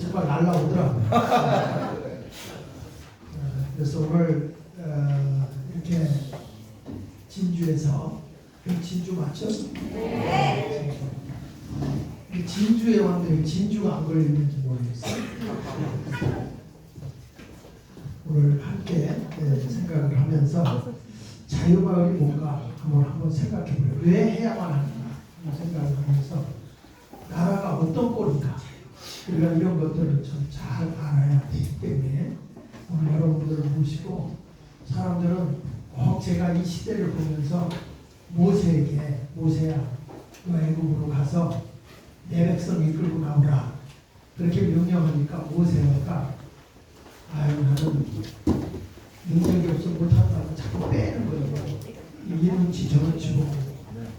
정말 날라오더라고요. 그래서 오늘 이렇게 진주에서 진주 맞죠? 네. 진주에 왔는데 진주가 안 걸리는지 모르겠어요. 오늘 함께 생각을 하면서 자유마을이 뭔가 한번 생각해보려고 왜 해야만 하는가 생각을 하면서 나라가 어떤 꼴인가 우리가 이런 것들을 좀 잘 알아야 되기 때문에 오늘 여러분들을 모시고 사람들은 제가 이 시대를 보면서 모세에게 모세야 너 애굽으로 가서 내 백성 이끌고 나오라 그렇게 명령하니까 모세가 아유 나는 능력이 없어 못한다고 자꾸 빼는 거예요. 이런지 저런지 보고.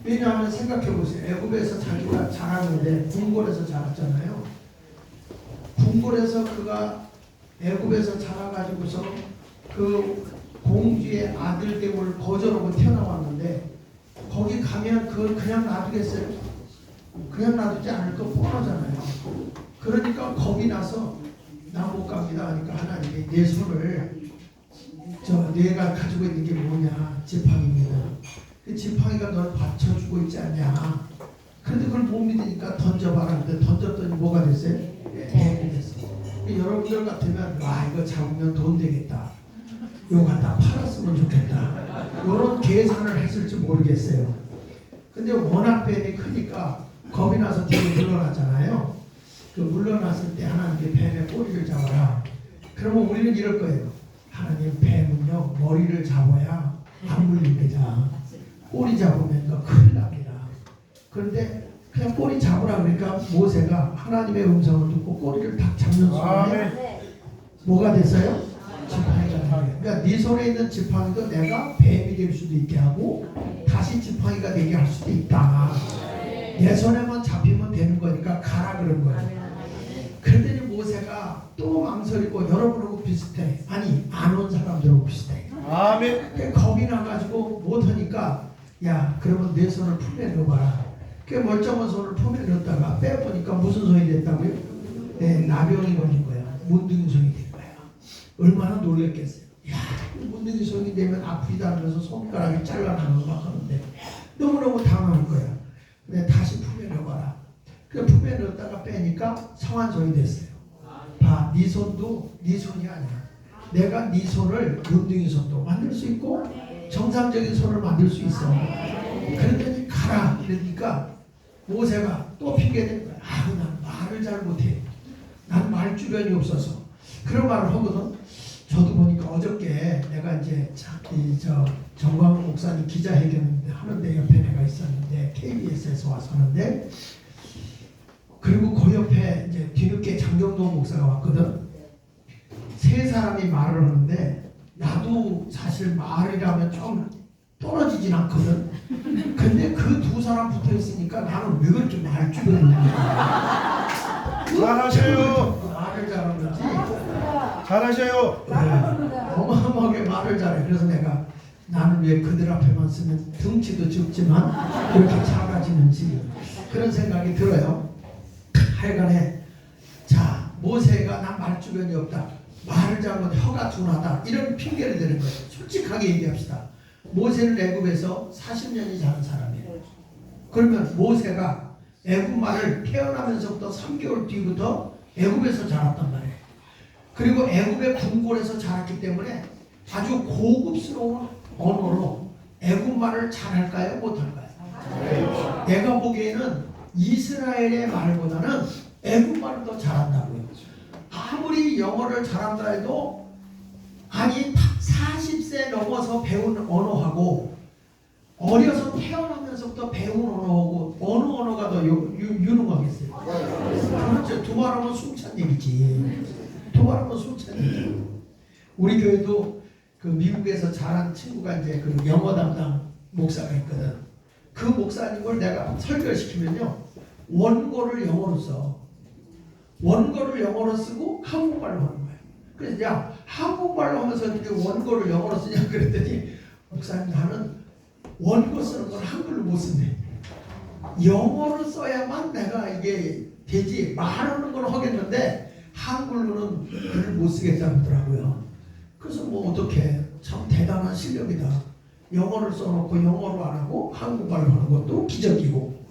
왜냐하면 생각해보세요. 애굽에서 자기가 자랐는데 궁궐에서 자랐잖아요. 궁궐에서 그가 애굽에서 자라가지고서 그 공주의 아들 됨을 거절하고 태어나왔는데 거기 가면 그걸 그냥 놔두겠어요? 그냥 놔두지 않을 거 뻔하잖아요. 그러니까 겁이 나서 나 못 갑니다 하니까 하나님이 내 손을 내가 가지고 있는 게 뭐냐 지팡이입니다. 그 지팡이가 널 받쳐주고 있지 않냐. 그런데 그걸 못 믿으니까 던져봐라. 근데 던졌더니 뭐가 됐어요? 뱀이 됐어요. 여러분들 같으면 와 이거 잡으면 돈 되겠다. 이거 갖다 팔았으면 좋겠다. 이런 계산을 했을지 모르겠어요. 근데 워낙 뱀이 크니까 겁이 나서 뒤로 물러났잖아요. 그 물러났을 때 하나님께 뱀의 꼬리를 잡아라. 그러면 우리는 이럴 거예요. 하나님 뱀은요 머리를 잡아야 안 물리겠다. 꼬리 잡으면 너 큰일 납니다. 그런데 그냥 꼬리 잡으라 그러니까 모세가 하나님의 음성을 듣고 꼬리를 딱 잡는 순간에 뭐가 됐어요? 지팡이가 된 거예요. 그러니까 네 손에 있는 지팡이도 내가 뱀이 될 수도 있게 하고 다시 지팡이가 되게 할 수도 있다. 내 손에만 잡히면 되는 거니까 가라 그런 거예요. 그랬더니 모세가 또 망설이고 여러분하고 비슷해. 아니 안 온 사람들하고 비슷해. 아멘. 겁이 나가지고 못하니까 야 그러면 내 손을 품에 넣어봐라. 그 멀쩡한 손을 품에 넣었다가 빼보니까 무슨 손이 됐다고요? 나병이 걸린 거야. 문둥이 손이 된 거야. 얼마나 놀랬겠어요. 야 문둥이 손이 되면 아프다 하면서 손가락이 잘라나는 거 막 하는데 너무너무 당하는 거야. 근데 다시 품에 넣어봐라. 그 품에 넣었다가 빼니까 성한 손이 됐어요. 봐, 네 손도 네 손이 아니야. 내가 네 손을 문둥이 손도 만들 수 있고 정상적인 손을 만들 수 있어. 그랬더니 가라. 그러니까 모세가 또 핑계대는 거야. 난 말을 잘 못해. 난 말 주변이 없어서. 그런 말을 하거든. 저도 보니까 어저께 내가 이제 정광훈 목사님 기자회견 하는데 옆에 내가 있었는데 KBS에서 와서 하는데 그리고 그 옆에 이제 뒤늦게 장경동 목사가 왔거든. 세 사람이 말을 하는데 나도 사실 말이라면 좀 떨어지진 않거든. 근데 그 두 사람 붙어 있으니까 나는 왜 그렇게 말주변이 있냐. 잘하셔요. 말을 잘하는지 잘하셔요. 어마어마하게 말을 잘해. 그래서 내가 나는 왜 그들 앞에만 쓰면 덩치도 적지만 그렇게 작아지는지 그런 생각이 들어요. 하여간에 자 모세가 난 말주변이 없다. 말을 잘하면 혀가 둔하다. 이런 핑계를 대는 거예요. 솔직하게 얘기합시다. 모세는 애굽에서 40년이 자란 사람이에요. 그러면 모세가 애굽말을 태어나면서부터 3개월 뒤부터 애굽에서 자랐단 말이에요. 그리고 애굽의 궁궐에서 자랐기 때문에 아주 고급스러운 언어로 애굽말을 잘할까요? 못할까요? 내가 보기에는 이스라엘의 말보다는 애굽말을 더 잘한다고요. 아무리 영어를 잘한다 해도 아니 40세 넘어서 배운 언어하고 어려서 태어나면서부터 배운 언어하고 어느 언어가 더 유능하겠어요? 그렇죠. 두 말하면 숨찬 얘기지. 두 말하면 숨찬 얘기지. 우리 교회도 그 미국에서 자란 친구가 이제 그 영어 담당 목사가 있거든. 그 목사님을 내가 설교를 시키면요. 원고를 영어로 써. 원고를 영어로 쓰고 한국말로 하는 거야. 그래서 야 한국말로 하면서 어떻게 원고를 영어로 쓰냐 그랬더니 목사님 나는 원고 쓰는 걸 한글로 못 쓴대. 영어로 써야만 내가 이게 되지 말하는 걸 하겠는데 한글로는 글을 못 쓰겠다고 하더라고요. 그래서 뭐 어떻게 참 대단한 실력이다. 영어를 써놓고 영어로 안 하고 한국말로 하는 것도 기적이고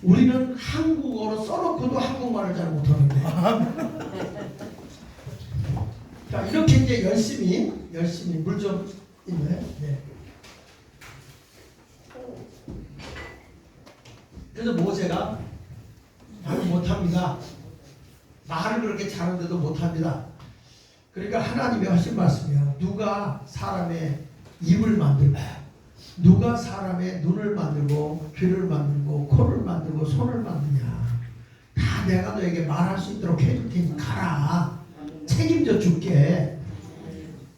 우리는 한국어로 써놓고도 한국말을 잘 못하는데 자 이렇게 이제 열심히 물 좀 있네. 네. 그래서 모세가 말을 못합니다. 말을 그렇게 잘하는데도 못합니다. 그러니까 하나님이 하신 말씀이에요. 누가 사람의 입을 만들고 누가 사람의 눈을 만들고 귀를 만들고 코를 만들고 손을 만드냐. 다 내가 너에게 말할 수 있도록 해줄 테니 가라. 책임져 줄게.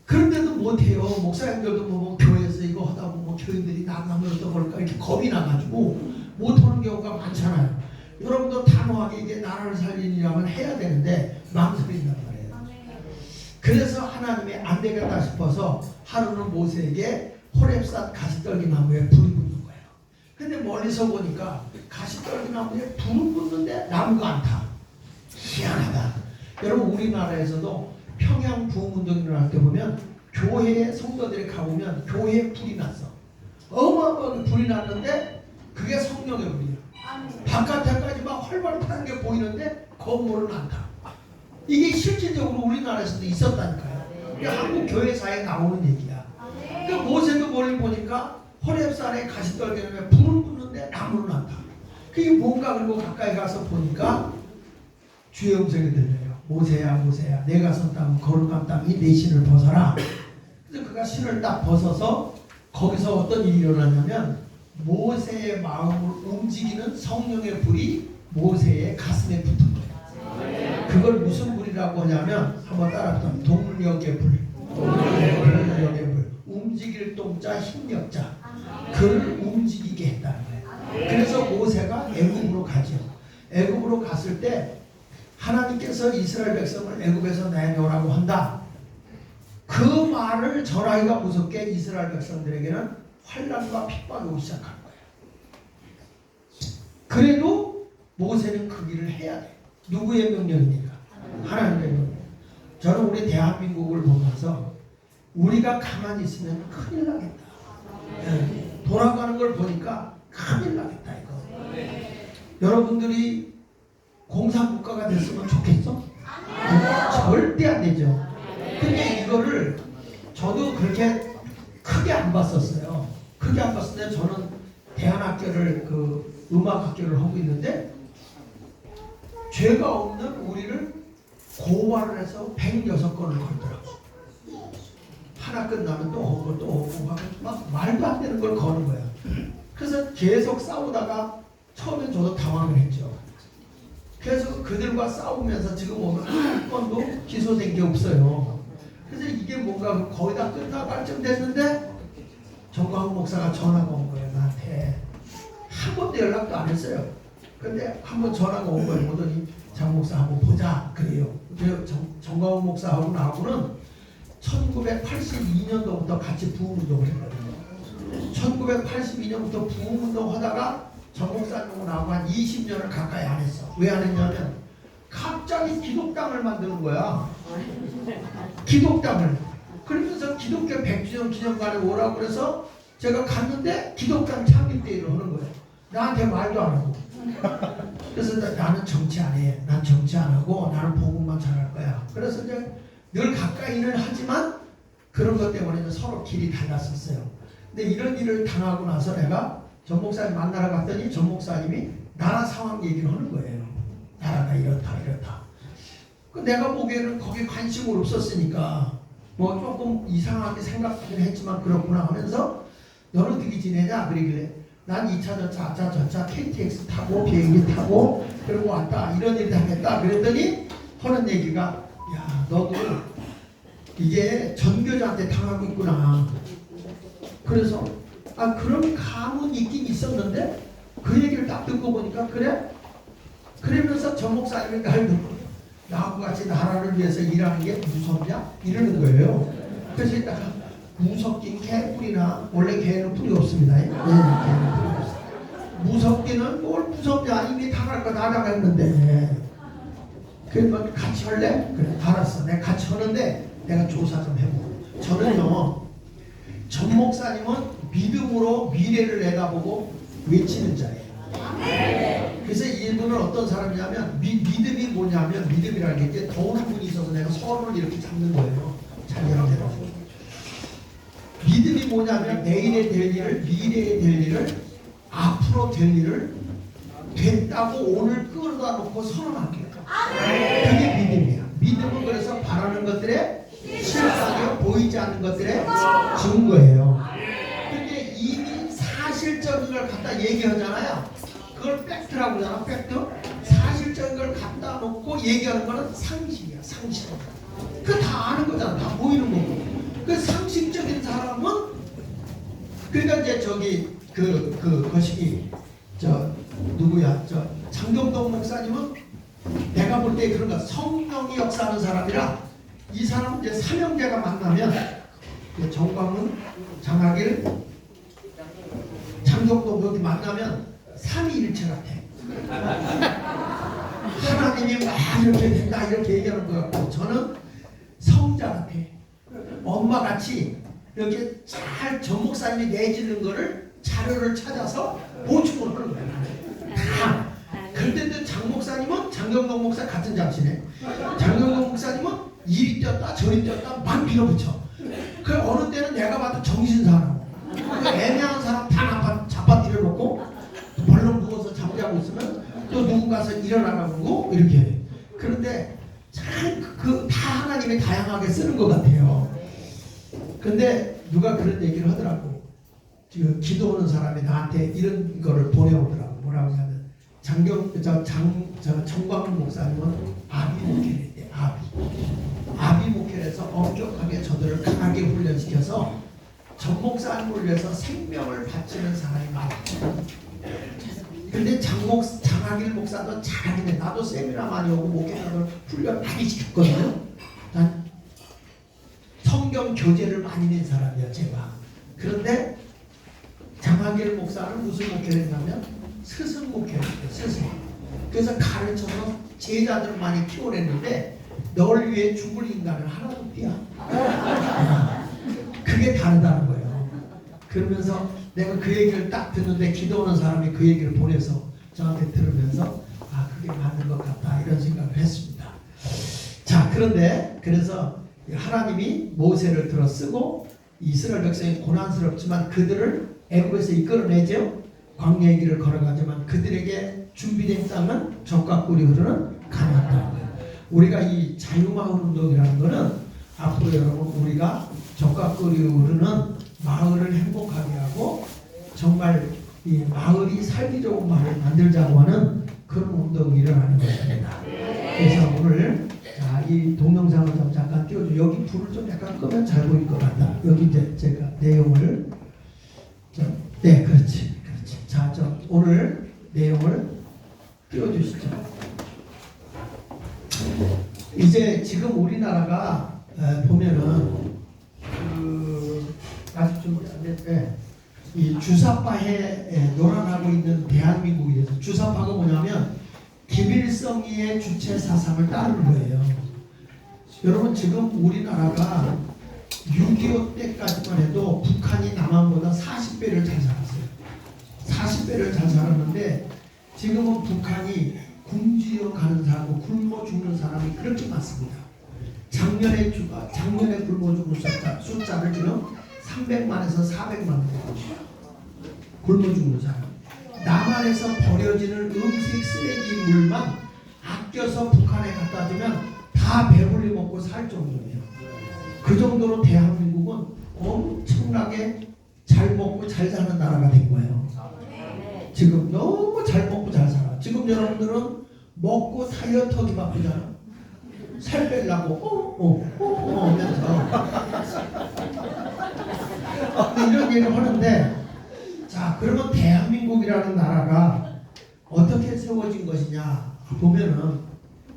그런데도 못해요. 목사님들도 뭐 교회에서 이거 하다 보면 교인들이 나가면 어떡할까 이렇게 겁이 나가지고 못하는 경우가 많잖아요. 여러분도 단호하게 이게 나라를 살리려면 해야 되는데 망설인단 말이에요. 그래서 하나님이 안 되겠다 싶어서 하루는 모세에게 호렙산 가시떨기 나무에 불이 붙는 거예요. 근데 멀리서 보니까 가시떨기 나무에 불은 붙는데 나무가 안 타. 희한하다. 여러분 우리나라에서도 평양 부흥운동이 일어날 때 보면 교회에 성도들이 가보면 교회에 불이 났어. 어마어마하게 불이 났는데 그게 성령의 불이야. 바깥에까지 막 활발히 타는 게 보이는데 건물은 안 타. 이게 실질적으로 우리나라에서도 있었다니까요. 이게 한국 교회사에 나오는 얘기야. 그러니까 모세도 멀리 보니까 호렙산에 가시떨기에 불은 붙는데 나무는 안 타. 그게 뭔가 그리고 가까이 가서 보니까 주의 음성이 들려요. 모세야 모세야 내가 선 땅은 거룩한 땅이 내 신을 벗어라. 그래서 그가 신을 딱 벗어서 거기서 어떤 일이 일어나냐면 모세의 마음을 움직이는 성령의 불이 모세의 가슴에 붙은 거예요. 그걸 무슨 불이라고 하냐면 한번 따라합시다. 동력의 불. 동력의 불. 움직일 동자 힘력자. 그를 움직이게 했다는 거예요. 그래서 모세가 애굽으로 가죠. 애굽으로 갔을 때 하나님께서 이스라엘 백성을 애굽에서 내놓으라고 한다. 그 말을 전하기가 무섭게 이스라엘 백성들에게는 환난과 핍박이 오기 시작한 거예요. 그래도 모세는 그 일을 해야 돼. 누구의 명령입니까? 하나님의 명령. 저는 우리 대한민국을 보면서 우리가 가만히 있으면 큰일 나겠다. 네. 돌아가는 걸 보니까 큰일 나겠다 이거. 여러분들이 공산국가가 됐으면 좋겠어? 절대 안 되죠. 근데 이거를 저도 그렇게 크게 안 봤었어요. 크게 안 봤을 때 저는 대안학교를 그 음악학교를 하고 있는데 죄가 없는 우리를 고발을 해서 106건을 걸더라고. 하나 끝나면 또 오고 또 오고 막 말도 안 되는 걸 거는 거야. 그래서 계속 싸우다가 처음엔 저도 당황을 했죠. 그래서 그들과 싸우면서 지금 오면 한 건도 기소된 게 없어요. 그래서 이게 뭔가 거의 다 끝나갈 쯤 됐는데 정광훈 목사가 전화가 온 거예요. 나한테. 한 번도 연락도 안 했어요. 근데 한 번 전화가 온 거예요. 오더니 장 목사 한번 보자 그래요. 정광훈 목사하고 나하고는 1982년도부터 같이 부흥운동을 했거든요. 1982년부터 부흥운동 하다가 정 목사님하고 나하고 한 20년을 가까이 안 했어. 왜 안 했냐면 갑자기 기독당을 만드는 거야. 기독당을. 그러면서 기독교 100주년 기념관에 오라고 그래서 제가 갔는데 기독당 창립대회를 하는 거예요. 나한테 말도 안 하고. 그래서 나는 정치 안 해. 난 정치 안 하고 나는 복음만 잘할 거야. 그래서 이제 늘 가까이는 하지만 그런 것 때문에 서로 길이 달랐었어요. 근데 이런 일을 당하고 나서 내가 전 목사님 만나러 갔더니 전 목사님이 나라 상황 얘기를 하는 거예요. 나라가 이렇다 이렇다. 내가 보기에는 거기에 관심을 없었으니까 뭐 조금 이상하게 생각하긴 했지만 그렇구나 하면서 너는 어떻게 지내냐 그러길래 난 2차 전차, 4차 전차, KTX 타고 비행기 타고 그러고 왔다 이런 일 당했다 그랬더니 하는 얘기가 야 너도 이게 전교자한테 당하고 있구나. 그래서 아 그런 감은 있긴 있었는데 그 얘기를 딱 듣고 보니까 그래? 그러면서 전 목사님이 날 듣고 나하고 같이 나라를 위해서 일하는 게 무섭냐? 이러는 거예요. 그래서 이따가 무섭긴 개뿔이나 원래 개는 뿔이 없습니다. 네, 개는 뿔이 없어요. 무섭기는 뭘 무섭냐? 이미 당할 거 다 당했는데. 그러면 같이 할래? 그래, 알았어. 내가 같이 하는데 내가 조사 좀 해보고. 저는요, 전 목사님은 믿음으로 미래를 내다보고 외치는 자예요. 그래서 이분은 어떤 사람이냐면 믿음이 뭐냐면, 믿음이라는 게 더운 한 분이 있어서 내가 서로를 이렇게 잡는 거예요. 자기랑 내가. 믿음이 뭐냐면 내일에 될 일을, 미래에 될 일을, 앞으로 될 일을 됐다고 오늘 끌어다 놓고 선언할게요. 그게 믿음이야. 믿음은 그래서 바라는 것들의 실상이 보이지 않는 것들의 증거예요. 근데 이미 사실적인 걸 갖다 얘기하잖아요. 그걸 팩트라고 하잖아. 팩트. 사실적인 걸 갖다 놓고 얘기하는 거는 상식이야. 상식. 그거 다 아는 거잖아. 다 보이는 거고. 그 상식적인 사람은, 그러니까 이제 저기 거시기 누구야, 장경동 목사님은 내가 볼 때 그런 거, 성령이 역사하는 사람이라, 이 사람은 이제 삼형제가 만나면 정광훈, 장학일, 장경동 여기 만나면 삼위일체 같아. 하나님이 막 이렇게 된다 이렇게 얘기하는 것 같고, 저는 성자 같아. 엄마같이 이렇게 잘 전 목사님이 내지는 거를 자료를 찾아서 보충을 하는 거야. 그런데 장 목사님은, 장경동 목사 같은 장씨네. 장경동 목사님은 이리 뛰었다 저리 뛰었다 막 밀어붙여. 그 어느 때는 내가 봐도 정신사나워. 그 애매한 사람 다 잡아뜨려 놓고 벌렁 누워서 잠자고 있으면 또 누군가서 일어나가고 이렇게 해. 그런데 잘 다 하나님이 다양하게 쓰는 것 같아요. 근데 누가 그런 얘기를 하더라고. 지금 기도하는 사람이 나한테 이런 거를 보내오더라고. 뭐라고 하냐면, 정광훈 목사님은 아비 목회를 했대. 아비 목회를 해서 엄격하게 저들을 강하게 훈련시켜서 전 목사님을 위해서 생명을 바치는 사람이 많아. 근데 장학일 목사도 잘하긴 해. 나도 세미나 많이 오고 목회자들 훈련 많이 시켰거든요. 난 성경 교재를 많이 낸 사람이야, 제가. 그런데 장학일 목사는 무슨 목회를 했냐면 스승 목회를 했어요. 스승. 그래서 가르쳐서 제자들을 많이 키워냈는데, 널 위해 죽을 인간은 하나도 없야. 그게 다르다는 거예요. 그러면서 내가 그 얘기를 딱 듣는데, 기도하는 사람이 그 얘기를 보내서 저한테 들으면서 그게 맞는 것 같다 이런 생각을 했습니다. 자, 그런데 그래서 하나님이 모세를 들어 쓰고 이스라엘 백성이 고난스럽지만 그들을 애굽에서 이끌어내죠. 광야의 길을 걸어가지만 그들에게 준비된 땅은 젖과 꿀이 흐르는 가나안 땅이에요. 우리가 이 자유마을 운동이라는 거는 앞으로 여러분 우리가 젖과 꿀이 흐르는 마을을 행복하게 하고 정말 이 마을이 살기 좋은 마을을 만들자고 하는 그런 운동이 일어나는 것입니다. 그래서 오늘 이 동영상을 좀 잠깐 띄워줘. 여기 불을 좀 약간 끄면 잘 보일 것 같다. 여기 이제 제가 내용을 네, 그렇지. 자, 오늘 내용을 띄워주시죠. 이제 지금 우리나라가 보면은 아직 좀 이 주사파에 논란하고 있는 대한민국에 대해서, 주사파가 뭐냐면 김일성이의 주체 사상을 따르는 거예요. 여러분 지금 우리나라가 6.25 때까지만 해도 북한이 남한보다 40배를 잘 살았어요. 40배를 잘 살았는데 지금은 북한이 굶주려 가는 사람, 굶어 죽는 사람이 그렇게 많습니다. 작년에 굶어 죽는 숫자를 지금 300만에서 400만 굶어 죽는 사람. 남한에서 버려지는 음식 쓰레기 물만 아껴서 북한에 갖다 주면 다 배불리 먹고 살 정도예요. 그 정도로 대한민국은 엄청나게 잘 먹고 잘 사는 나라가 된 거예요. 지금 너무 잘 먹고 잘 살아. 지금 여러분들은 먹고 다이어트 하기 바쁘잖아. 살 빼려고 하면서 이런 얘기를 하는데, 자, 그러면 대한민국이라는 나라가 어떻게 세워진 것이냐 보면은,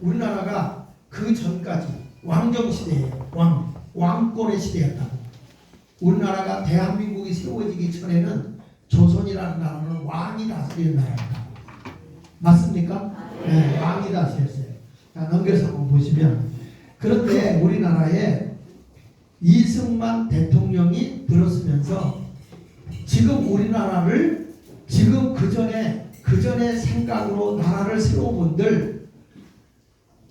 우리나라가 그 전까지 왕정시대예요. 왕권의 시대였다고. 우리나라가 대한민국이 세워지기 전에는 조선이라는 나라는 왕이 다스리는 나라입니다. 맞습니까? 네, 왕이 다스렸어요. 자, 넘겨서 한번 보시면, 그런데 우리나라에 이승만 대통령이 들어서면서 지금 우리나라를 지금 그 전에 생각으로 나라를 세워본들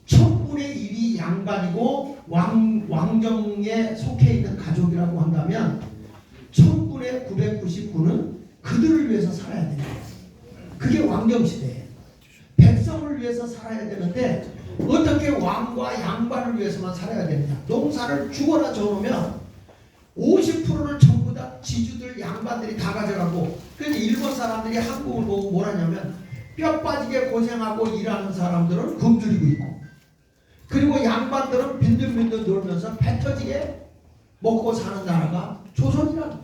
1000분의 1이 양반이고 왕정에 속해 있는 가족이라고 한다면 1000분의 999는 그들을 위해서 살아야 돼요. 그게 왕정시대예요. 백성을 위해서 살아야 되는데 어떻게 왕과 양반을 위해서만 살아야 되느냐. 농사를 죽어라 줘놓으면 50%를 전부 다 지주들 양반들이 다 가져가고, 그래서 일본 사람들이 한국을 보고 뭐라냐면 뼈 빠지게 고생하고 일하는 사람들은 굶주리고 있고, 그리고 양반들은 빈들빈들 놀면서 배 터지게 먹고 사는 나라가 조선이라는,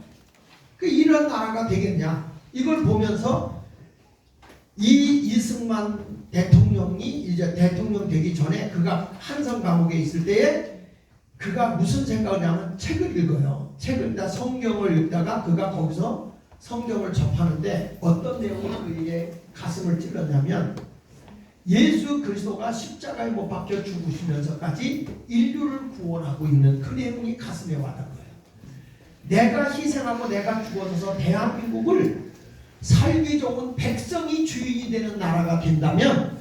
이런 나라가 되겠냐. 이걸 보면서 이 이승만 대통령이 이제 대통령 되기 전에 그가 한성 감옥에 있을 때에 그가 무슨 생각을 하냐면 책을 읽어요. 책을 읽다 성경을 읽다가 그가 거기서 성경을 접하는데 어떤 내용이 그에게 가슴을 찔렀냐면 예수 그리스도가 십자가에 못 박혀 죽으시면서까지 인류를 구원하고 있는 그 내용이 가슴에 와닿아요. 내가 희생하고 내가 죽어서 대한민국을 살기 좋은 백성이 주인이 되는 나라가 된다면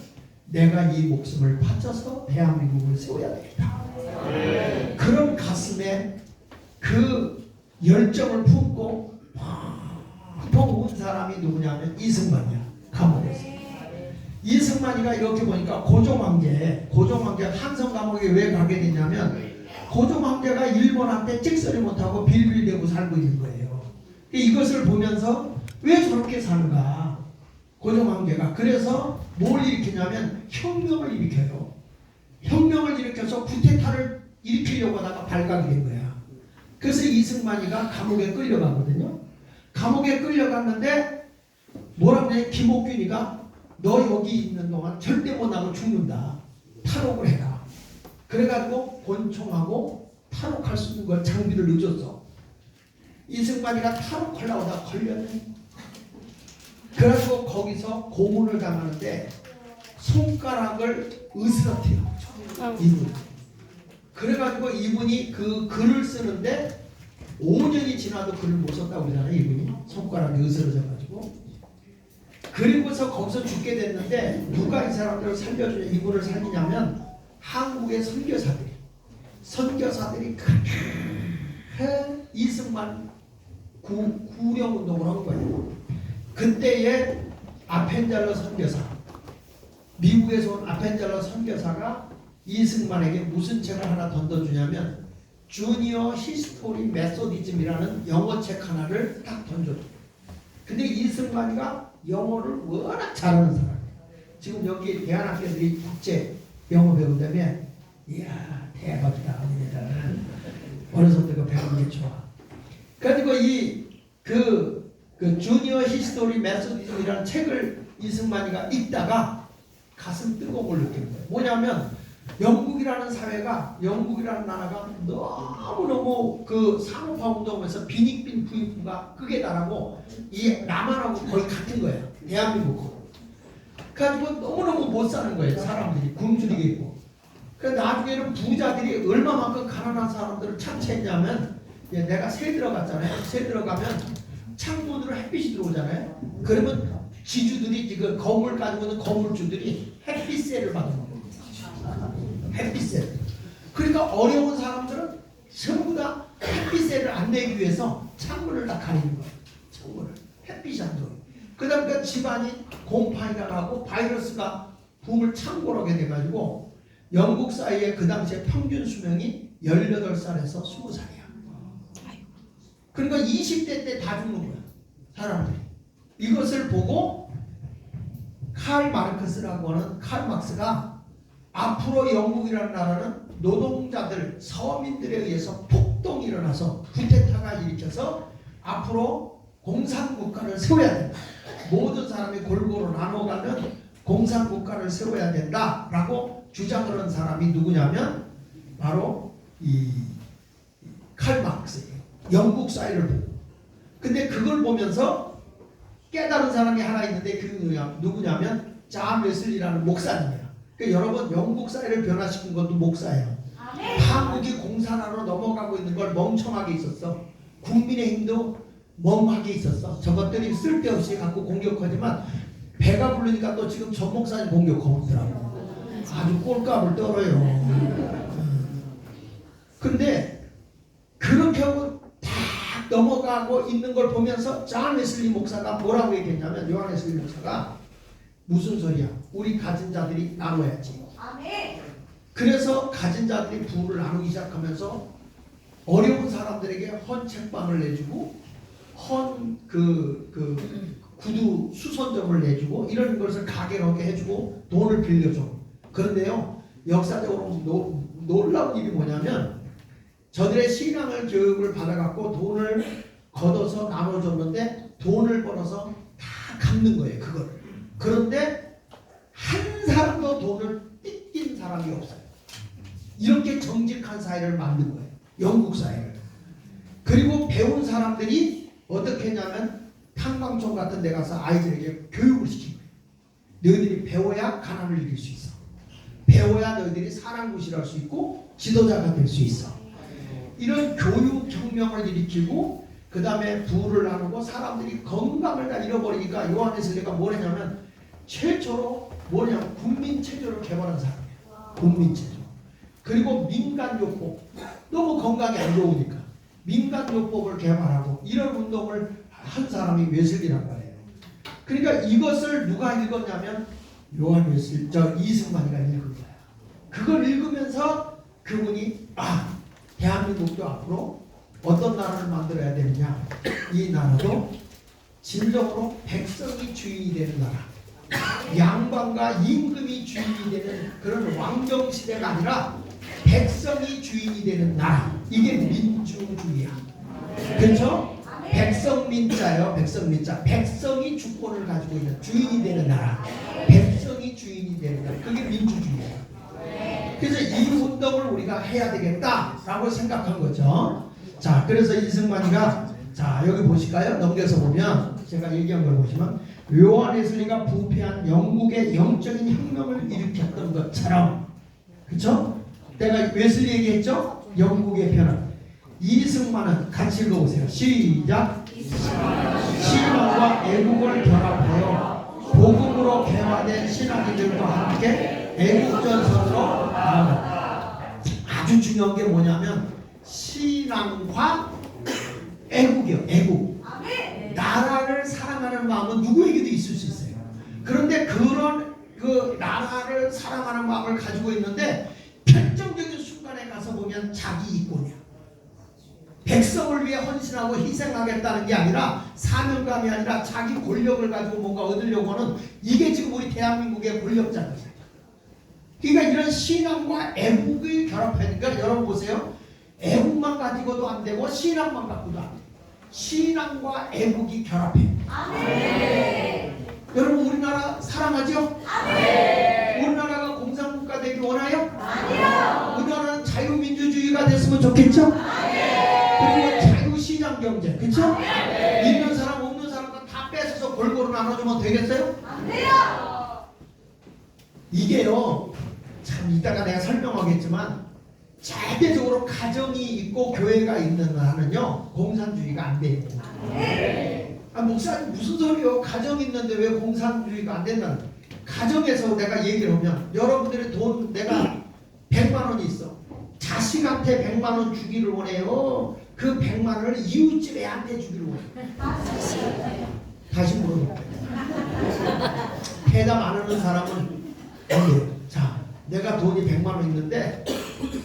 내가 이 목숨을 바쳐서 대한민국을 세워야 되겠다. 그런 가슴에 그 열정을 품고 펑펑 운 사람이 누구냐면 이승만이야. 감옥에서. 이승만이가 이렇게 보니까 고종황제 한성 감옥에 왜 가게 됐냐면 고종황제가 일본한테 찍소리 못하고 빌빌대고 살고 있는 거예요. 이것을 보면서 왜 저렇게 사는가 고종황제가. 그래서 뭘 일으키냐면 혁명을 일으켜요. 혁명을 일으켜서 쿠데타를 일으키려고 하다가 발각이 된 거야. 그래서 이승만이가 감옥에 끌려가거든요. 감옥에 끌려갔는데 뭐라고 그래? 김옥균이가 너 여기 있는 동안 절대 못 나면 죽는다. 탈옥을 해라. 그래가지고 권총하고 탈옥할 수 있는 걸 장비를 넣어줬어. 이승만이가 탈옥하려고 하다가 걸렸네. 그래가지고 거기서 고문을 당하는데 손가락을 으스러뜨려. 이분. 그래가지고 이분이 그 글을 쓰는데 5년이 지나도 글을 못 썼다고 그러잖아요. 이분이 손가락이 으스러져가지고. 그리고서 거기서 죽게 됐는데 누가 이 사람들을 살려주냐, 이분을 살리냐면 한국의 선교사들이 그렇게 이승만 구령운동을 한 거예요. 그때의 아펜젤러 선교사, 미국에서 온 아펜젤러 선교사가 이승만에게 무슨 책을 하나 던져주냐면 주니어 히스토리 메소디즘이라는 영어책 하나를 딱 던져줘요. 근데 이승만이가 영어를 워낙 잘하는 사람이에요. 지금 여기 대한학교들이 국제 영어 배운다며 이야 대박이다. 우리들은 어려서부터 배우는 게 좋아. 그래가지고 그 주니어 히스토리 메소디즘이라는 책을 이승만이가 읽다가 가슴 뜨거운 걸 느끼는 거예요. 뭐냐면 영국이라는 사회가, 영국이라는 나라가 너무너무 그 산업화 운동에서 빈익빈 부익부가 극에 달하고 이 남한하고 거의 같은 거예요. 대한민국하고. 그래가지고 너무너무 못 사는 거예요. 사람들이 굶주리게 있고. 그래서 나중에는 부자들이 얼마만큼 가난한 사람들을 착취했냐면 내가 새 들어갔잖아요. 새 들어가면 창문으로 햇빛이 들어오잖아요. 그러면 지주들이 지금 건물 가지고 있는 건물주들이 햇빛세를 받는 거예요. 햇빛세. 그러니까 어려운 사람들은 전부 다 햇빛세를 안 내기 위해서 창문을 다 가리는 거예요. 창문을. 햇빛이 안 들어요. 그다음에 그 집안이 곰팡이 나가고 바이러스가 붐을 창궐하게 돼가지고 영국 사회의 그 당시에 평균 수명이 18살에서 20살이야. 그러니까 20대 때 다 죽는 거야. 사람들이. 이것을 보고 칼 마르크스라고 하는 칼 막스가 앞으로 영국이라는 나라는 노동자들, 서민들에 의해서 폭동이 일어나서 쿠데타가 일으켜서 앞으로 공산국가를 세워야 된다. 모든 사람이 골고루 나눠가는 공산국가를 세워야 된다라고 주장을 한 사람이 누구냐면 바로 이 칼 마르크스예요. 영국 사회를 보고. 근데 그걸 보면서 깨달은 사람이 하나 있는데 그 누구냐면 존 웨슬리라는 목사님이야. 그러니까 여러분 영국 사회를 변화시킨 것도 목사예요. 한국이 공산화로 넘어가고 있는 걸 멍청하게 있었어. 국민의힘도 멍하게 있었어. 저것들이 쓸데없이 갖고 공격하지만 배가 부르니까 또 지금 전 목사님 공격하고 있더라고. 아주 꼴값을 떨어요. 근데 그렇게 하고 다 넘어가고 있는 걸 보면서 존 웨슬리 목사가 뭐라고 얘기했냐면, 요한 웨슬리 목사가 무슨 소리야? 우리 가진 자들이 나눠야지. 그래서 가진 자들이 부를 나누기 시작하면서 어려운 사람들에게 헌 책방을 내주고 헌 구두 수선점을 내주고 이런 것을 가게하게 해주고 돈을 빌려줘. 그런데요, 역사적으로 놀라운 일이 뭐냐면, 저들의 신앙을 교육을 받아갖고 돈을 걷어서 나눠줬는데 돈을 벌어서 다 갚는 거예요, 그걸. 그런데 한 사람도 돈을 뜯긴 사람이 없어요. 이렇게 정직한 사회를 만든 거예요, 영국 사회를. 그리고 배운 사람들이 어떻게 했냐면 탄광촌 같은 데 가서 아이들에게 교육을 시킨 거예요. 너희들이 배워야 가난을 이길 수 있어. 배워야 너희들이 사랑구실할 수 있고 지도자가 될 수 있어. 이런 교육혁명을 일으키고 그 다음에 부를 나누고 사람들이 건강을 다 잃어버리니까 요한 웨슬리가 뭘 했냐면 최초로 뭐냐면 국민체조를 개발한 사람이에요. 국민체조. 그리고 민간요법, 너무 건강이 안 좋으니까 민간요법을 개발하고 이런 운동을 한 사람이 웨슬리란 말이에요. 그러니까 이것을 누가 읽었냐면 요한 웨슬리, 이승만이가 읽은 거야. 그걸 읽으면서 그분이 대한민국도 앞으로 어떤 나라를 만들어야 되느냐, 이 나라도 진정으로 백성이 주인이 되는 나라, 양반과 임금이 주인이 되는 그런 왕정시대가 아니라 백성이 주인이 되는 나라, 이게 민주주의야. 그렇죠? 백성민자요, 백성민자. 백성이 주권을 가지고 있는 주인이 되는 나라, 백성이 주인이 되는 나라, 그게 민주주의야. 그래서 이 운동을 우리가 해야 되겠다라고 생각한 거죠. 자, 그래서 이승만이가, 자 여기 보실까요? 넘겨서 보면 제가 얘기한 걸 보시면 요한 웨슬리가 부패한 영국의 영적인 혁명을 일으켰던 것처럼, 그렇죠? 내가 웨슬리 얘기했죠? 영국의 변화. 이승만은 같이 읽어보세요. 시작. 신앙과 애국을 결합하여 복음으로 개화된 신앙인들과 함께 애국전선으로 나아간다. 아주 중요한 게 뭐냐면 신앙과 애국이요. 애국. 나라를 사랑하는 마음은 누구에게도 있을 수 있어요. 그런데 그런 그 나라를 사랑하는 마음을 가지고 있는데 결정적인 순간에 가서 보면 자기 이권이야. 백성을 위해 헌신하고 희생하겠다는 게 아니라 사명감이 아니라 자기 권력을 가지고 뭔가 얻으려고 하는, 이게 지금 우리 대한민국의 권력자들이에요. 그러니까 이런 신앙과 애국이 결합하니까 여러분 보세요. 애국만 가지고도 안 되고 신앙만 갖고도 안 돼요. 신앙과 애국이 결합해요. 여러분 우리나라 사랑하죠? 우리나라가 공산국가 되기 원해요? 우리나라는 자유민주주의가 됐으면 좋겠죠? 그리고 자유시장 경제, 그쵸? 있는 사람 없는 사람과 다 뺏어서 골고루 나눠주면 되겠어요? 안 돼요. 이게요, 참 이따가 내가 설명하겠지만 절대적으로 가정이 있고 교회가 있는 나라는요 공산주의가 안 돼요. 목사님 무슨 소리요? 가정 있는데 왜 공산주의가 안 된다는 거예요? 가정에서 내가 얘기를 하면 여러분들의 돈, 내가 100만 원이 있어. 자식한테 100만 원 주기를 원해요? 그 100만 원을 이웃집 애한테 주기를 원해요? 다시 물어볼게요. 대답 안 하는 사람은 자, 내가 돈이 100만 원 있는데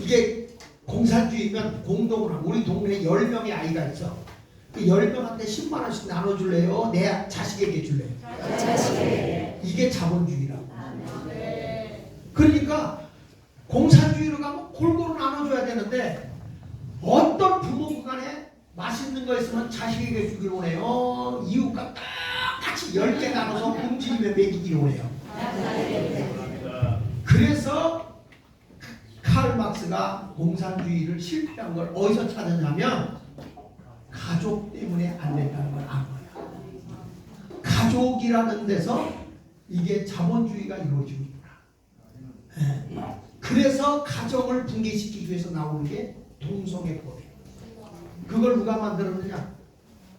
이게 공산주의면 공동으로 하고 우리 동네에 10명의 아이가 있어. 그 10명한테 10만 원씩 나눠줄래요? 내 자식에게 줄래요? 자식에게. 이게 자본주의라고. 그러니까 공산주의로 가면 골고루 나눠줘야 되는데 어떤 부모 간에 맛있는 거 있으면 자식에게 주기를 원해요? 이웃과 똑같이 10개 나눠서 굶주리며 먹이기를 원해요. 그래서 칼 막스가 공산주의를 실패한 걸 어디서 찾았냐면 가족 때문에 안 된다는 걸 안 거야. 가족이라는 데서 이게 자본주의가 이루어지고 있구나. 그래서 가정을 붕괴시키기 위해서 나오는 게 동성애법이에요. 그걸 누가 만들었느냐?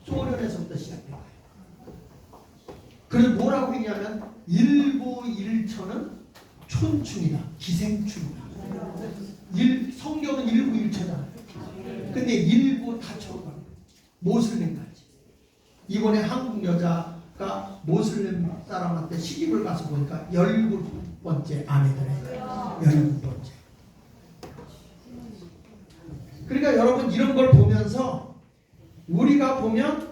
소련에서부터 시작된 거예요. 그래서 뭐라고 했냐면 일부 일처는 촌충이다, 기생충이다. 성경은 일부 일처잖아요. 근데 일부 다처가 모슬림까지. 이번에 한국 여자가 모슬림 사람한테 시집을 가서 보니까 17번째 아내들이에요. 17번째. 그러니까 여러분 이런 걸 보면서 우리가 보면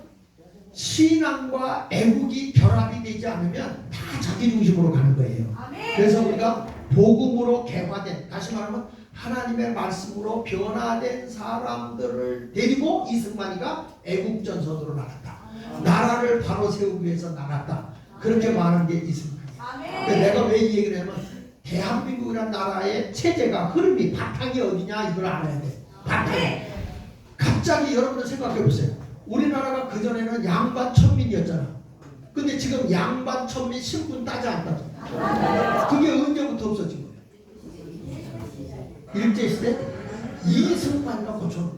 신앙과 애국이 결합이 되지 않으면 다 자기 중심으로 가는 거예요. 그래서 우리가 복음으로 개화된, 다시 말하면 하나님의 말씀으로 변화된 사람들을 데리고 이승만이가 애국전선으로 나갔다. 나라를 바로 세우기 위해서 나갔다. 그렇게 말하는 게 이승만이에요. 내가 왜 이 얘기를 하냐면 대한민국이라는 나라의 체제가 흐름이 바탕이 어디냐 이걸 알아야 돼. 바탕이. 갑자기 여러분들 생각해 보세요. 우리나라가 그전에는 양반 천민이었잖아. 근데 지금 양반 천민 신분 따지 안 따져. 그게 언제부터 없어진 거예요? 일제시대? 이승만이가 고쳐놓은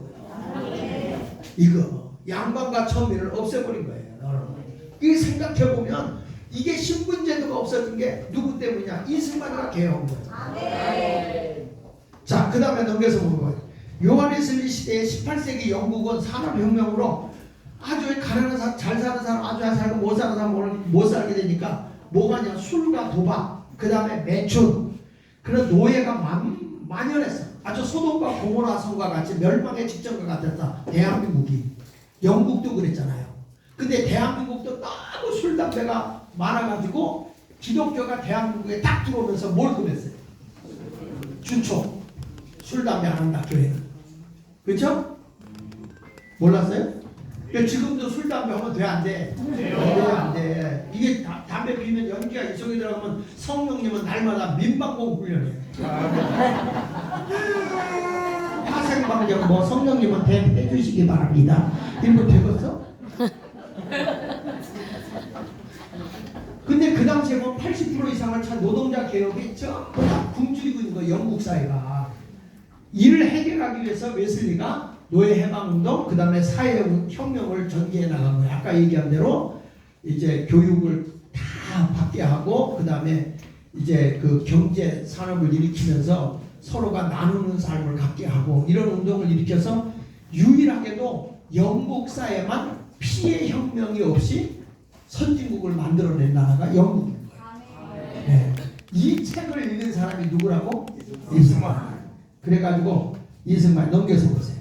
거예요. 이거 양반과 천민을 없애버린 거예요. 여러분. 이게 생각해보면 이게 신분제도가 없어진 게 누구 때문이냐? 이승만이가 개혁한 거예요. 자, 그 다음에 넘겨서 보는 거예요. 요한 웨슬리 시대의 18세기 영국은 산업혁명으로 아주 가난한 사람, 잘 사는 사람 아주 잘 살고 못 사는 사람 못 살게 되니까 뭐가 냐 술과 도박, 그 다음에 매춘, 그런 노예가 만연했어. 아주 소돔과 고모라 성과 같이 멸망의 직전과 같았다. 대한민국이. 영국도 그랬잖아요. 근데 대한민국도 너무 술 담배가 많아가지고 기독교가 대한민국에 딱 들어오면서 뭘 금했어요? 준초. 술 담배 안 한다 교회는. 그렇죠? 몰랐어요? 그러니까 지금도 술 담배 하면 돼 안 돼? 안 돼. 이게 담배 피우면 연기가 이쪽에 들어가면 성령님은 날마다 민방공 훈련이에요. 화생방정 뭐 성령님은 대해주시기 바랍니다. 이거 되겠어? 근데 그 당시에 뭐 80% 이상을 찬 노동자 개혁이 전부 다 굶주리고 있는 거예요. 영국 사회가. 이를 해결하기 위해서 웨슬리가 노예 해방운동, 그 다음에 사회혁명을 전개해 나간 거예요. 아까 얘기한 대로 이제 교육을 다 받게 하고, 그 다음에 이제 그 경제 산업을 일으키면서 서로가 나누는 삶을 갖게 하고, 이런 운동을 일으켜서 유일하게도 영국 사회만 피해 혁명이 없이 선진국을 만들어낸 나라가 영국인 거예요. 네. 이 책을 읽은 사람이 누구라고? 이승만. 그래가지고 이승만 넘겨서 보세요.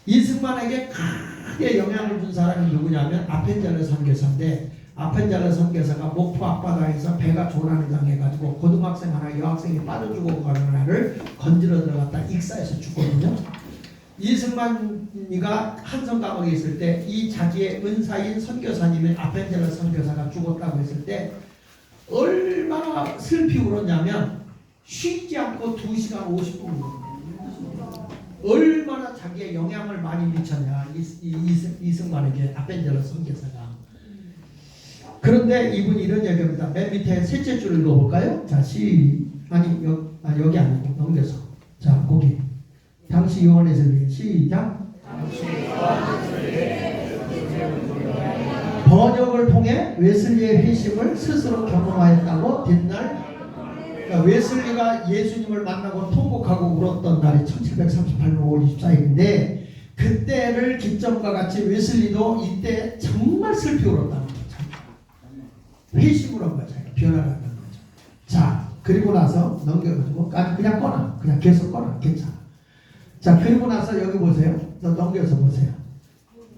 이승만에게 크게 영향을 준 사람이 누구냐면 아펜젤러 선교사인데, 아펜젤러 선교사가 목포 앞바다에서 배가 조난을 당해가지고 고등학생 하나 여학생이 빠져 죽어가는 하나를 건지러 들어갔다 익사해서 죽거든요. 이승만이가 한성 감옥에 있을 때 이 자기의 은사인 선교사님의 아펜젤러 선교사가 죽었다고 했을 때 얼마나 슬피 울었냐면 쉬지 않고 2시간 50분 울었어요. 얼마나 자기의 영향을 많이 미쳤냐 이승만에게 아펜젤러 선교사가. 그런데 이분이 이런 얘기합니다. 맨 밑에 셋째 줄을 읽어볼까요? 자, 여기 아니고 넘겨서. 자, 거기. 당시 요한의 시작. 번역을 통해 웨슬리의 회심을 스스로 경험하였다고 뒷날, 그러니까 웨슬리가 예수님을 만나고 통곡하고 울었던 날이 1738년 5월 24일인데 그때를 기점과 같이 웨슬리도 이때 정말 슬피 울었다는 거죠. 회심을 한 거죠. 변화를 한 거죠. 자, 그리고 나서 넘겨가지고 그냥 꺼놔. 그냥 계속 꺼놔. 괜찮아. 자, 그리고 나서 여기 보세요. 넘겨서 보세요.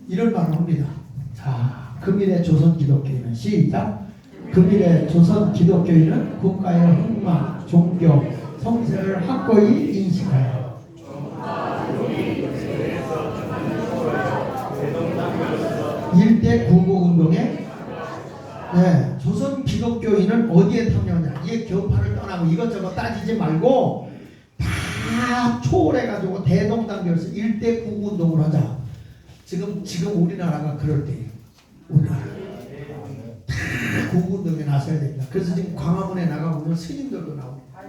이런 말을 합니다. 자, 금일의 조선 기독교인은 시작. 금일의 조선 기독교인은 국가의 흥망, 종교, 성세를 확고히 인식하여 일대 구국운동에 조선 기독교인은 어디에 탐려하냐. 이게 교파를 떠나고 이것저것 따지지 말고 다 초월해가지고 대동단결해서 일대 구국운동을 하자. 지금 우리나라가 그럴 때예요. 우리나라 다 구국운동에 나서야 됩니다. 그래서 지금 광화문에 나가보면 스님들도 나옵니다.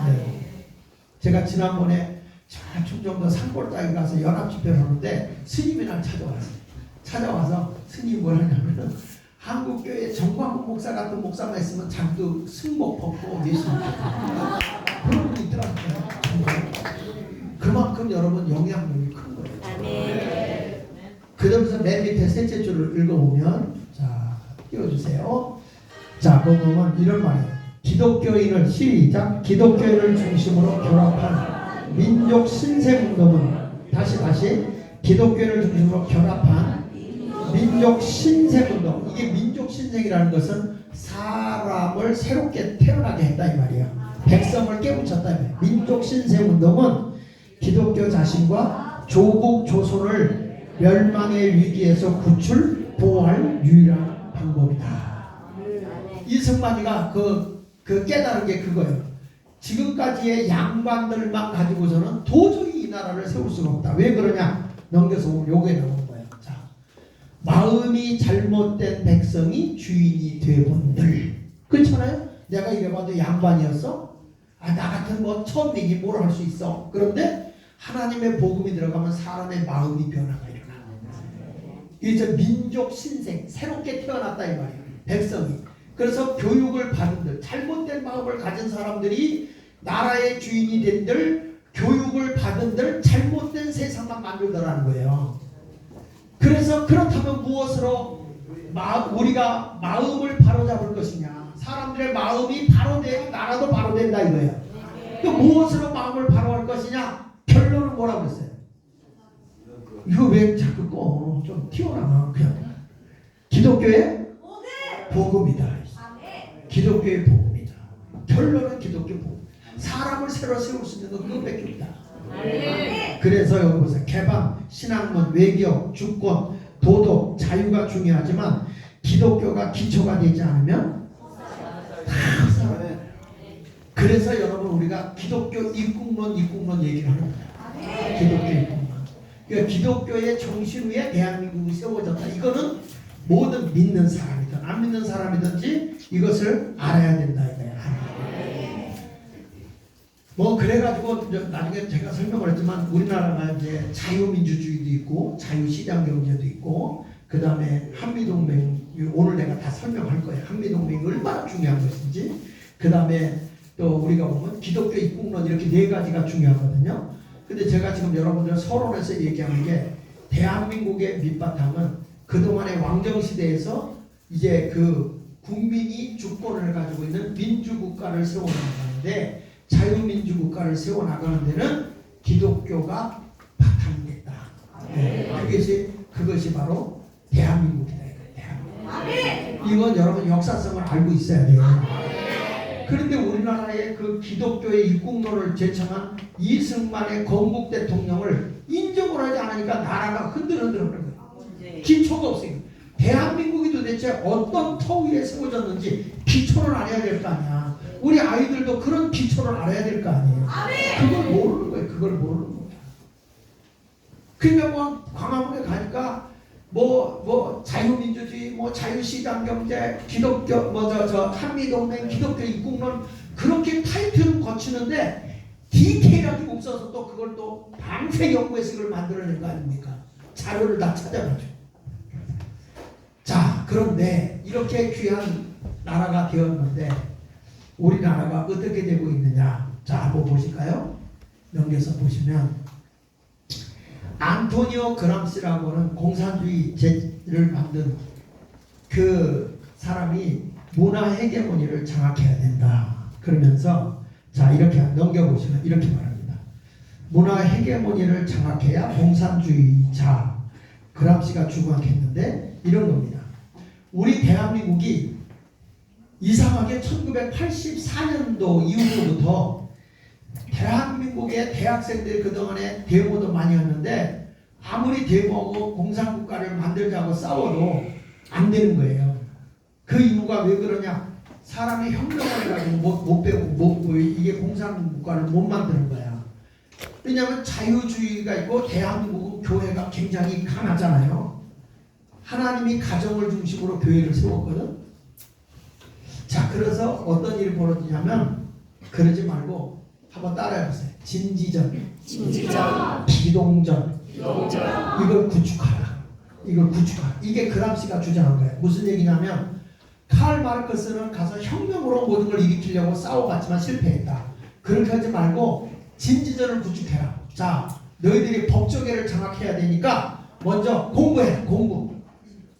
네. 제가 지난번에 저 충청도 산골짜기 가서 연합집회를 하는데 스님이 날 찾아와서 스님이 뭘 하냐면은 한국교회 정광훈 목사 같은 목사가 있으면 자기도 승복 벗고 예수 믿고 그런 분이 있더라고요. 그만큼 여러분 영향력이 큰 거예요. 그러면서 맨 밑에 셋째 줄을 읽어보면 자 띄워주세요. 자 보면 이런 말이에요. 기독교인을 시작 기독교인을 중심으로 결합한 민족 신생운동은 다시 기독교인을 중심으로 결합한 민족 신생운동. 이게 민족 신생이라는 것은 사람을 새롭게 태어나게 했다 이 말이에요. 백성을 깨우쳤다 이 말이에요. 민족 신생운동은 기독교 자신과 조국 조선을 멸망의 위기에서 보호할 유일한 방법이다. 이승만이가 그 깨달은 게 그거예요. 지금까지의 양반들만 가지고서는 도저히 이 나라를 세울 수가 없다. 왜 그러냐? 넘겨서 보면 요게 나오는 거예요. 자, 마음이 잘못된 백성이 주인이 되본들. 그렇잖아요? 내가 이래봐도 양반이었어? 나 같은 뭐 처음 얘기 뭘 할 수 있어? 그런데 하나님의 복음이 들어가면 사람의 마음이 변화가 일어나. 이제 민족 신생, 새롭게 태어났다 이 말이에요. 백성이. 그래서 교육을 받은들, 잘못된 마음을 가진 사람들이 나라의 주인이 된들, 교육을 받은들, 잘못된 세상만 만들더라는 거예요. 그래서 그렇다면 무엇으로 우리가 마음을 바로잡을 것이냐? 사람들의 마음이 바로되고 나라도 바로된다 이거예요. 또 무엇으로 마음을 바로할 것이냐? 결론은 뭐라고 했어요? 이거 왜 자꾸 좀 튀어나와? 그냥 기독교의 복음이다. 기독교의 복음이다. 결론은 기독교 복음. 사람을 새로 세울 수 있는 건 그것밖에 없다. 그래서 여기 보세요. 개방, 신학문, 외교, 주권, 도덕, 자유가 중요하지만 기독교가 기초가 되지 않으면 다 없어요. 그래서 여러분 우리가 기독교 입국론 얘기를 하는 거예요. 기독교 입국론. 그러니까 기독교의 정신 위에 대한민국이 세워졌다. 이거는 모든 믿는 사람이든 안 믿는 사람이든지 이것을 알아야 된다 이거야. 뭐 그래가지고 나중에 제가 설명을 했지만 우리나라가 이제 자유민주주의도 있고 자유시장경제도 있고 그 다음에 한미동맹 오늘 내가 다 설명할 거예요. 한미동맹이 얼마나 중요한 것인지 그 다음에 또 우리가 보면 기독교 입국론 이렇게 네 가지가 중요하거든요. 근데 제가 지금 여러분들 서론에서 얘기하는 게 대한민국의 밑바탕은 그동안의 왕정시대에서 이제 그 국민이 주권을 가지고 있는 민주국가를 세워나가는데 자유민주국가를 세워나가는 데는 기독교가 바탕이 됐다. 네. 그것이 바로 대한민국이다. 대한민국. 이건 여러분 역사성을 알고 있어야 돼요. 그런데 우리나라의 그 기독교의 입국론을 제청한 이승만의 건국 대통령을 인정을 하지 않으니까 나라가 흔들흔들하는 거예요. 기초가 없어요. 대한민국이 도대체 어떤 터 위에 세워졌는지 기초를 알아야 될 거 아니야. 우리 아이들도 그런 기초를 알아야 될 거 아니에요. 그걸 모르는 거예요. 그걸 모르는 거예요. 그러니까 뭐 광화문에 가니까 뭐 자유민주주의, 뭐 자유시장경제, 기독교, 한미동맹, 기독교 입국론 그렇게 타이틀은 거치는데 디테일하게 없어서 또 그걸 또 밤새 연구해서 이걸 만들어낸 거 아닙니까? 자료를 다 찾아가지고. 자, 그런데 이렇게 귀한 나라가 되었는데 우리나라가 어떻게 되고 있느냐? 자, 한번 보실까요? 넘겨서 보시면 안토니오 그람시라고는 공산주의를 만든 그 사람이 문화 헤게모니를 장악해야 된다. 그러면서 자 이렇게 넘겨보시면 이렇게 말합니다. 문화 헤게모니를 장악해야 공산주의자 그람시가 주관했는데 이런 겁니다. 우리 대한민국이 이상하게 1984년도 이후로부터 대한민국의 대학생들이 그동안에 데모도 많이 했는데 아무리 데모하고 공산국가를 만들자고 싸워도 안 되는 거예요. 그 이유가 왜 그러냐? 사람이 혁명을 해가지고 못 배우고 이게 공산국가를 못 만드는 거야. 왜냐하면 자유주의가 있고 대한민국은 교회가 굉장히 강하잖아요. 하나님이 가정을 중심으로 교회를 세웠거든. 자, 그래서 어떤 일이 벌어지냐면 그러지 말고 한번 따라해보세요. 진지전, 기동전, 이걸 구축하라. 이걸 구축하라. 이게 그람시가 주장한 거예요. 무슨 얘기냐면 칼 마르크스는 가서 혁명으로 모든 걸 일으키려고 싸워봤지만 실패했다. 그렇게 하지 말고 진지전을 구축해라. 자, 너희들이 법조계를 장악해야 되니까 먼저 공부해.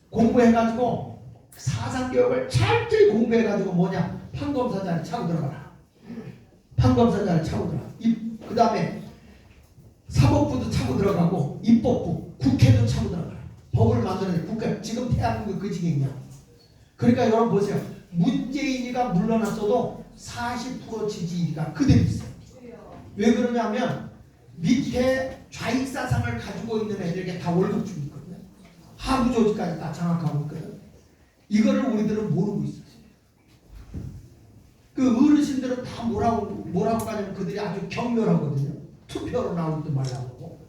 공부해가지고 사상교육을 철저히 공부해가지고 뭐냐, 판검사자를 차고 들어가라. 판검사자를 차고 들어가. 그 다음에 사법부도 차고 들어가고 입법부, 국회도 차고 들어가라. 법을 만드는 국회. 지금 대한민국 그 지경이냐. 그러니까 여러분 보세요. 문재인이가 물러났어도 40% 지지율이가 그대로 있어요. 왜 그러냐면 밑에 좌익사상을 가지고 있는 애들에게 다 월급 주고 있거든요. 하부 조직까지 다 장악하고 있거든. 이거를 우리들은 모르고 있어요. 그 어르신들은 다 뭐라고 하냐면 그들이 아주 경멸하거든요. 투표로 나오지도 말라고.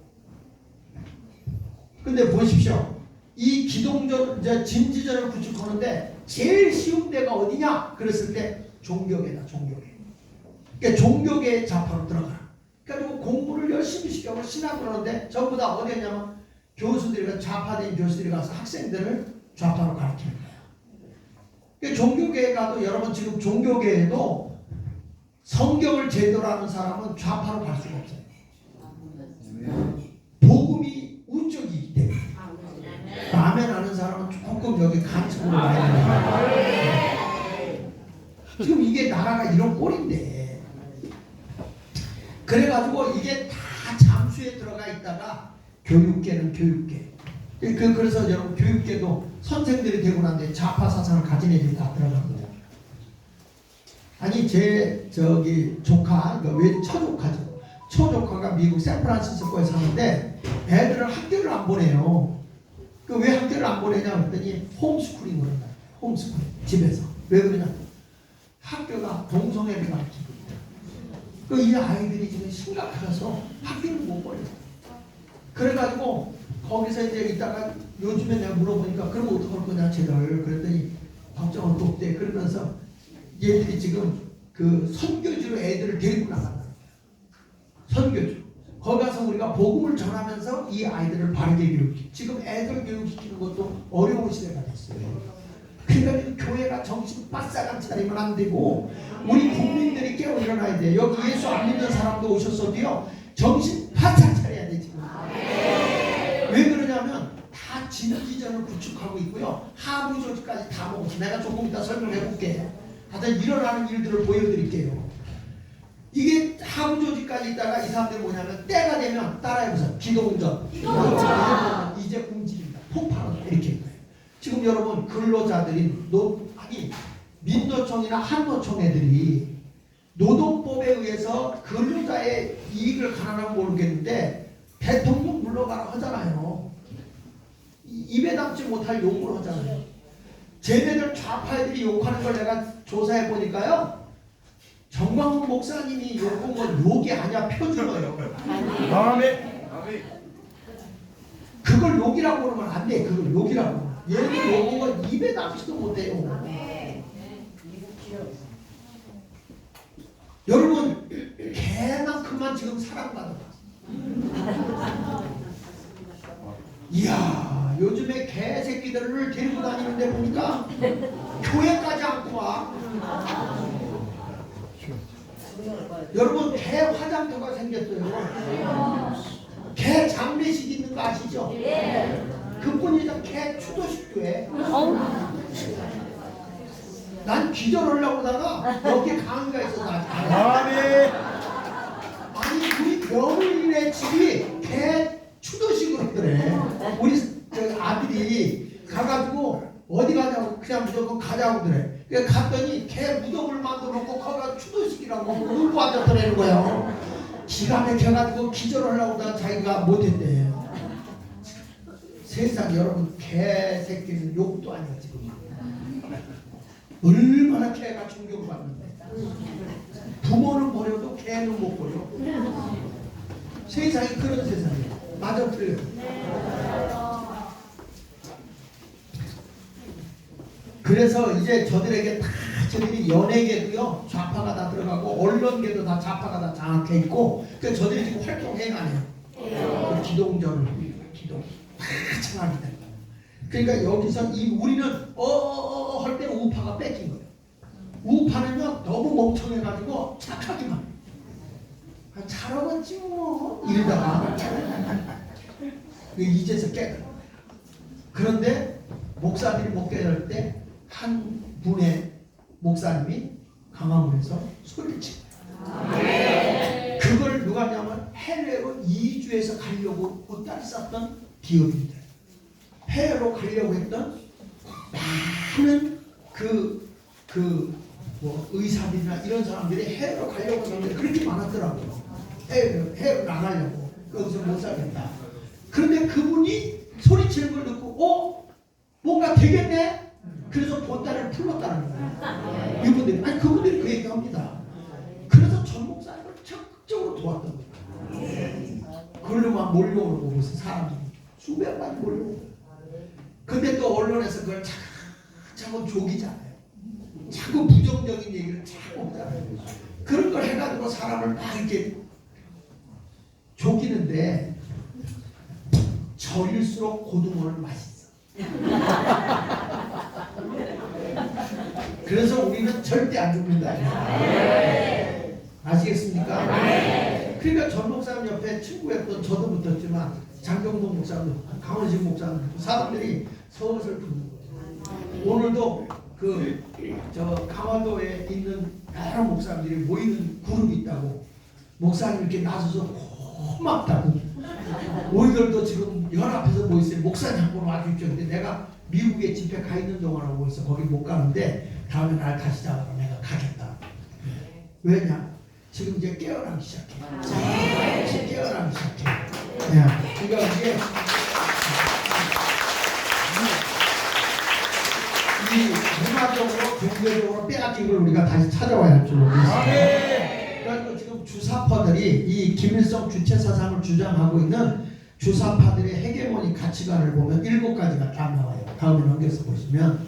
근데 보십시오. 이 기동전, 이제 진지전을 구축하는데 제일 쉬운 데가 어디냐? 그랬을 때 종교계다, 종교계. 그러니까 종교계 좌파로 들어가라. 그래가지고 공부를 열심히 시켜서 신학을 하는데 전부 다 어디냐면 교수들이, 좌파된 좌파들이 가서 학생들을 좌파로 가르치는 거예요. 그러니까 종교계에 가도 여러분 지금 종교계에도 성경을 제대로 아는 사람은 좌파로 갈 수가 없어요. 복음이 운적이기 때문에. 아멘 하는 사람은 조금 여기 간첩으로 가야 돼요. 지금 이게 나라가 이런 꼴인데. 그래가지고 이게 다 잠수에 들어가 있다가 교육계는 교육계. 그래서 여러분 교육계도 선생들이 되고 난 뒤에 좌파 사상을 가진 애들이 다 들어갑니다. 아니 제 조카, 왜 처조카죠. 처조카가 미국 샌프란시스코에 사는데 애들을 학교를 안 보내요. 그 왜 학교를 안 보내냐 했더니 홈스쿨링을 한다. 홈스쿨링 집에서. 왜 그러냐? 학교가 동성애를 가르치고 있다. 이 아이들이 지금 심각해서 학교를 못 보내요. 그래가지고 거기서 이제 있다가 요즘에 내가 물어보니까 그럼 어떡할 거냐 쟤들. 그랬더니 걱정은 또 없대. 그러면서 얘들이 지금 그 선교지로 애들을 데리고 나간다. 선교지. 거기 가서 우리가 복음을 전하면서 이 아이들을 바르게 교육시키고, 지금 애들 교육시키는 것도 어려운 시대가 됐어요. 그러니까 교회가 정신 바싹 차리면 안 되고 우리 국민들이 깨어 일어나야 돼. 여기 예수 안 믿는 사람도 오셨어도요 정신 바싹 차려야 돼 지금. 왜 그러냐면 다 진지전을 구축하고 있고요. 하부 조직까지 다 먹었어. 내가 조금 이따 설명해 볼게. 하여튼 일어나는 일들을 보여드릴게요. 이게 하부 조직까지 있다가 이 사람들이 뭐냐면 때가 되면 따라해보세요. 기동전. 이제 움직인다. 폭발한다. 이렇게 할 거예요. 지금 여러분 근로자들인 민노총이나 한노총 애들이 노동법에 의해서 근로자의 이익을 가난하면 모르겠는데 대통령 물러가라 하잖아요. 입에 담지 못할 욕을 하잖아요. 쟤네들 좌파애들이 욕하는 걸 내가 조사해 보니까요. 정광훈 목사님이 욕한 건 욕이 아니야. 표준어예요. 아멘. 그걸 욕이라고 그러면 안 돼. 그걸 욕이라고. 얘는 욕한 건 입에 담지도 못해요. 여러분 개만큼만 지금 사랑받아. 이야 요즘에 개새끼들을 데리고 다니는데 보니까 교회까지 않고 와. 여러분 개 화장터가 생겼어요. 개 장례식 있는 거 아시죠? 그뿐이죠. 개 추도식도 해. 난 기절하려고 하다가 여기 강의가 있어서 아멘. 아니 우리 며느리네 집이 개 추도식으로 그래. 우리 아들이 가가지고 어디 가냐고 그냥 무조건 가자고 그래. 그래서 갔더니 개 무덤을 만들어 놓고 거기가 추도식이라고 울고 앉았더라는 거예요. 기가 막혀가지고 기절하려고 하다가 자기가 못했대. 세상 여러분 개 새끼는 욕도 아니야 지금. 얼마나 개가 충격을 받는데. 부모는 버려도 개는 못 버려. 세상이 그런 세상이에요. 맞아 틀려. 그래서 이제 저들에게 다 저들이 연예계도요 좌파가 다 들어가고 언론계도 다 좌파가 다 장악해 있고 그러니까 저들이 지금 활동해 가네요. 그 기동전을 기동 다 장악이 된 거예요. 그러니까 여기서 우리는 할 때 우파가 뺏긴 거예요. 우파는요 너무 멍청해가지고 착하기만 잘하겠지 뭐 이러다가 이제서 깨달아. 그런데 목사들이 못 깨달을 때 한 분의 목사님이 강화문에서 소리를 친 거예요. 그걸 누가 하냐면 해외로 2주에서 가려고 옷다리 쌌던 기업인들, 해외로 가려고 했던 많은 뭐 의사들이나 이런 사람들이 해외로 가려고 했는데 그렇게 많았더라고요. 해외로 나가려고 거기서 못 살겠다. 그런데 그분이 소리치는 걸 듣고 뭔가 되겠네. 그래서 보따리를 풀었다는 거예요. 이분들이 그분들이 그 얘기합니다. 그래서 전 목사님을 적극적으로 도왔던 거예요. 그걸로 막 몰려오는 거 보세요. 사람들이 수백만 몰려오고. 근데 또 언론에서 그걸 자꾸 조기잖아요. 자꾸 부정적인 얘기를 자꾸 하잖아요. 그런 걸 해가지고 사람을 막 이렇게 조기는데 절일수록 고등어는 맛있어. 그래서 우리는 절대 안 죽는다. 아시겠습니까? 그러니까 전 목사님 옆에 친구였던 저도 붙었지만 장경동 목사님, 강원식 목사님 사람들이 서슬 붙는 거예요. 오늘도 강화도에 있는 여러 목사님들이 모이는 그룹이 있다고 목사님 이렇게 나서서 고맙다고 우리들도 지금 연합해서 모였어요. 목사님 한 번 와주십시오. 근데 내가 미국에 집회 가 있는 동안하고 있어. 거기 못 가는데 다음에 날 다시 잡아라. 내가 가겠다. 왜냐? 지금 이제 깨어나기 시작해. 이제 깨어나기 시작해. 그러니까 이게 이 문화적으로 종교적으로 빼앗긴 걸 우리가 다시 찾아와야 할 줄로 믿습니다. 그래서 지금 주사파들이 이 김일성 주체 사상을 주장하고 있는 주사파들의 헤게모니 가치관을 보면 7가지가 딱 나와요. 다음에 넘겨서 보세요.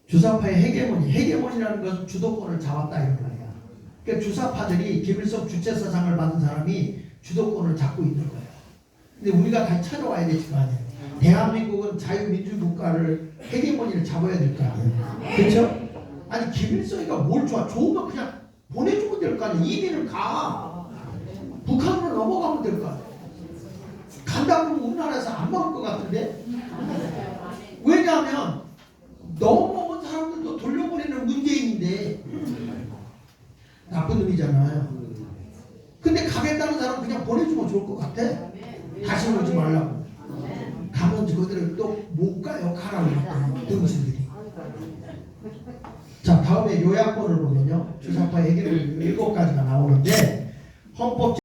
주사파의 헤게모니라는 것은 주도권을 잡았다 이런 말이야. 그러니까 주사파들이 김일성 주체 사상을 받은 사람이 주도권을 잡고 있는 거예요. 근데 우리가 다시 찾아와야 될 거 아니에요. 대한민국은 자유민주국가를 헤게모니를 잡아야 될 거 아니에요. 그렇죠? 아니 김일성이가 뭘 좋으면 그냥 보내주면 될 거 아니에요. 이민을 가. 북한으로 넘어가면 될 거 아니에요. 간다 그러면 우리나라에서 안 먹을 것 같은데? 왜냐하면 넘어온 사람들도 돌려보내는 문재인인데 나쁜 놈이잖아요. 근데 가겠다는 사람 그냥 보내주면 좋을 것 같아. 다시 오지 말라고. 가면 그들은 또 못 가요. 가라고 등신들이. 자, 다음에 요약본을 보면요. 주사파 얘기를 7가지가 나오는데 헌법